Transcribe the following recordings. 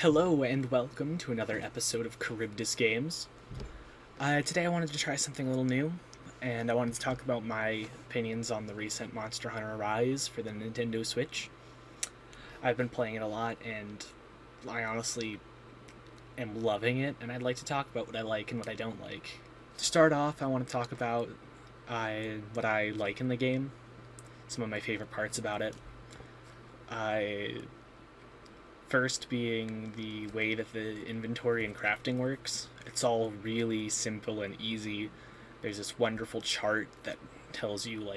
Hello and welcome to another episode of Charybdis Games. Today I wanted to try something a little new, and I wanted to talk about my opinions on the recent Monster Hunter Rise for the Nintendo Switch. I've been playing it a lot, and I honestly am loving it, and I'd like to talk about what I like and what I don't like. To start off, I want to talk about what I like in the game, some of my favorite parts about it. First being the way that the inventory and crafting works. It's all really simple and easy. There's this wonderful chart that tells you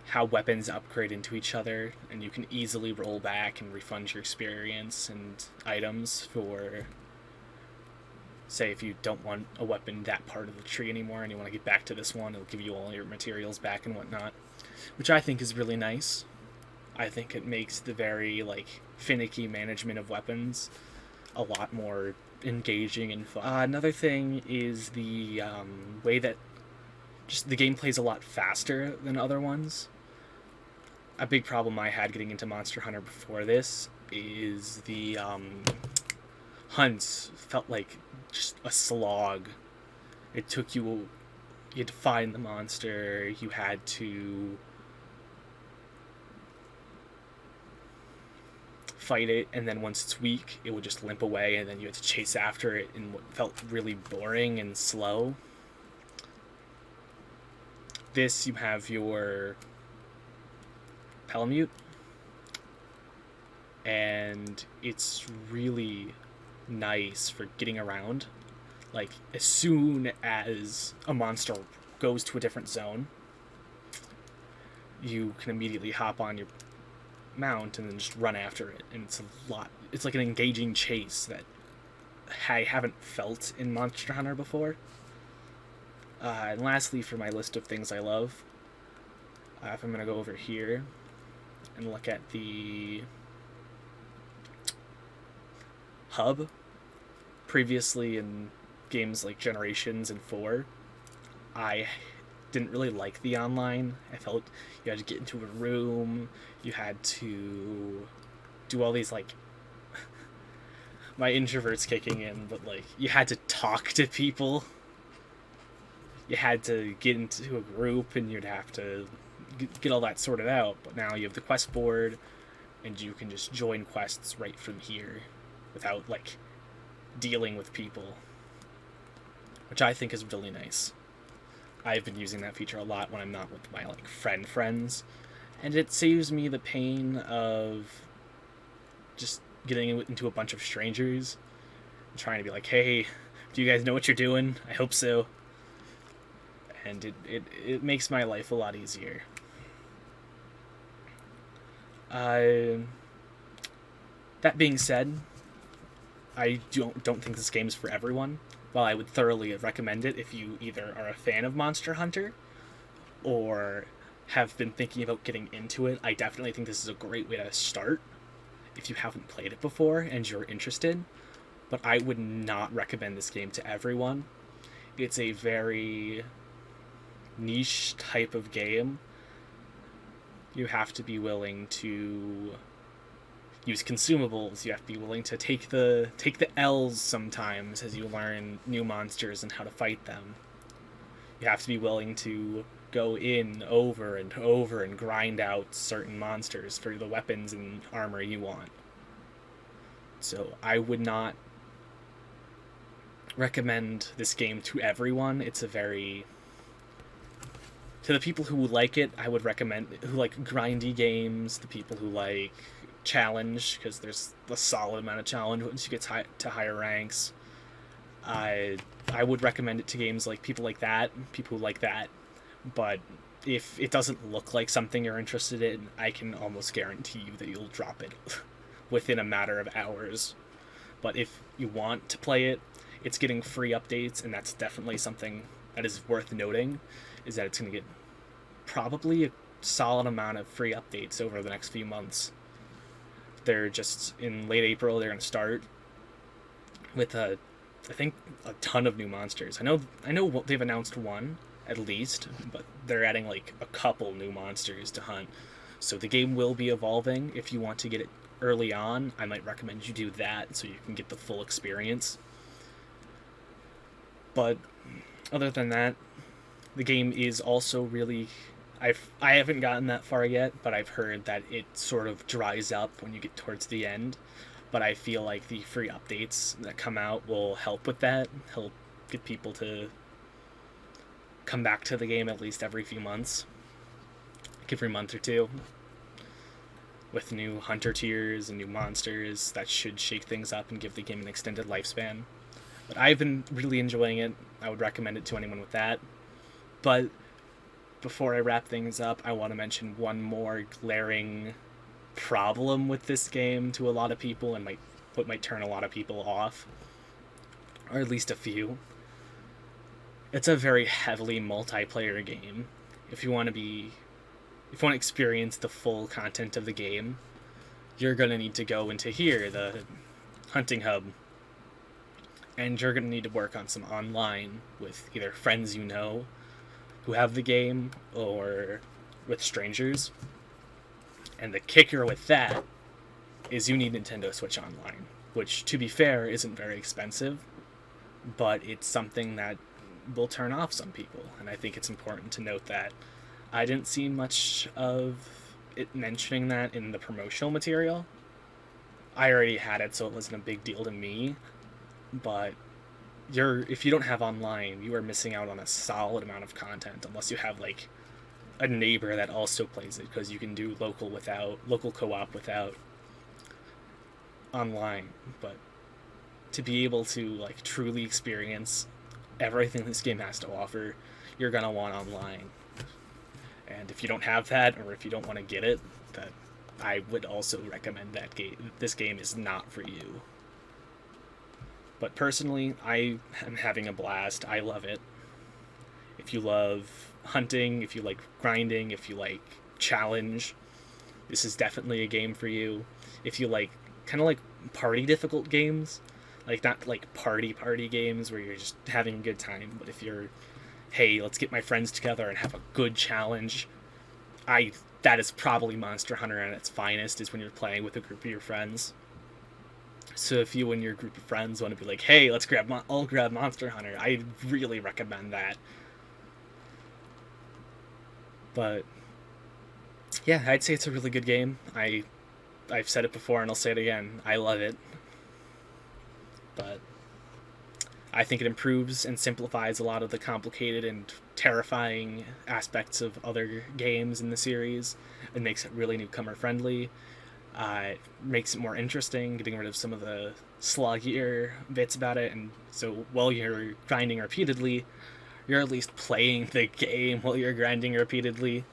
how weapons upgrade into each other, and you can easily roll back and refund your experience and items for, say, if you don't want a weapon that part of the tree anymore and you want to get back to this one, it'll give you all your materials back and whatnot, which I think is really nice. I think it makes the very finicky management of weapons a lot more engaging and fun. Another thing is the way that just the game plays a lot faster than other ones. A big problem I had getting into Monster Hunter before this is the hunts felt like just a slog. It took you had to find the monster, you had to fight it, and then once it's weak, it would just limp away, and then you had to chase after it in what felt really boring and slow. This, you have your Palamute, and it's really nice for getting around. As soon as a monster goes to a different zone, you can immediately hop on your mount and then just run after it, and it's like an engaging chase that I haven't felt in Monster Hunter before. And lastly, for my list of things I love, if I'm going to go over here and look at the hub, previously in games like Generations and 4, I didn't really like the online. I felt you had to get into a room, you had to do all these my introvert's kicking in, but you had to talk to people. You had to get into a group and you'd have to get all that sorted out. But now you have the quest board and you can just join quests right from here without dealing with people, which I think is really nice. I've been using that feature a lot when I'm not with my friends, and it saves me the pain of just getting into a bunch of strangers and trying to be like, hey, do you guys know what you're doing? I hope so. And it makes my life a lot easier. That being said, I don't think this game's for everyone. While I would thoroughly recommend it if you either are a fan of Monster Hunter or have been thinking about getting into it, I definitely think this is a great way to start if you haven't played it before and you're interested. But I would not recommend this game to everyone. It's a very niche type of game. You have to be willing to use consumables. You have to be willing to take the L's sometimes as you learn new monsters and how to fight them. You have to be willing to go in over and over and grind out certain monsters for the weapons and armor you want. So I would not recommend this game to everyone. It's a very... To the people who like it, I would recommend... Who like grindy games, the people who like challenge, because there's a solid amount of challenge once you get to higher ranks. I would recommend it to games like people who like that. But if it doesn't look like something you're interested in, I can almost guarantee you that you'll drop it within a matter of hours. But if you want to play it, it's getting free updates, and that's definitely something that is worth noting, is that it's going to get probably a solid amount of free updates over the next few months. They're just in late April, they're going to start with I think a ton of new monsters. I know they've announced one at least, but they're adding a couple new monsters to hunt. So the game will be evolving if you want to get it early on, I might recommend you do that so you can get the full experience. But other than that, the game is also really... I haven't gotten that far yet, but I've heard that it sort of dries up when you get towards the end. But I feel like the free updates that come out will help with that, help get people to come back to the game at least every few months, like every month or two, with new hunter tiers and new monsters. That should shake things up and give the game an extended lifespan. But I've been really enjoying it. I would recommend it to anyone with that. But before I wrap things up, I want to mention one more glaring problem with this game to a lot of people, and what might turn a lot of people off, or at least a few. It's a very heavily multiplayer game. If you want to experience the full content of the game, you're going to need to go into here, the hunting hub, and you're going to need to work on some online with either friends you know who have the game or with strangers. And the kicker with that is you need Nintendo Switch Online, which, to be fair, isn't very expensive, but it's something that will turn off some people, and I think it's important to note that. I didn't see much of it mentioning that in the promotional material. I already had it, so it wasn't a big deal to me, but if you don't have online, you are missing out on a solid amount of content, unless you have, like, a neighbor that also plays it, because you can do local co-op without online. But to be able to, like, truly experience everything this game has to offer, you're gonna want online. And if you don't have that, or if you don't want to get it, that I would also recommend that this game is not for you. But personally, I am having a blast. I love it. If you love hunting, if you like grinding, if you like challenge, this is definitely a game for you. If you like kind of like party difficult games, like not like party games where you're just having a good time, but if you're, hey, let's get my friends together and have a good challenge, that is probably Monster Hunter at its finest, is when you're playing with a group of your friends. So if you and your group of friends want to be like, hey, let's all grab Monster Hunter, I really recommend that. But yeah, I'd say it's a really good game. I've said it before and I'll say it again. I love it. But I think it improves and simplifies a lot of the complicated and terrifying aspects of other games in the series. It makes it really newcomer friendly. It makes it more interesting, getting rid of some of the sluggier bits about it, and so while you're grinding repeatedly, you're at least playing the game while you're grinding repeatedly.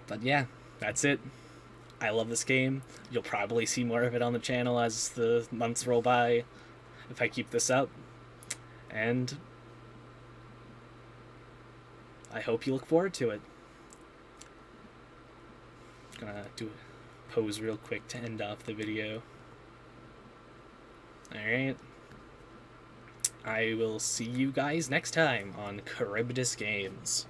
But yeah, that's it. I love this game. You'll probably see more of it on the channel as the months roll by, if I keep this up. And I hope you look forward to it. Gonna do a pose real quick to end off the video. Alright. I will see you guys next time on Charybdis Games.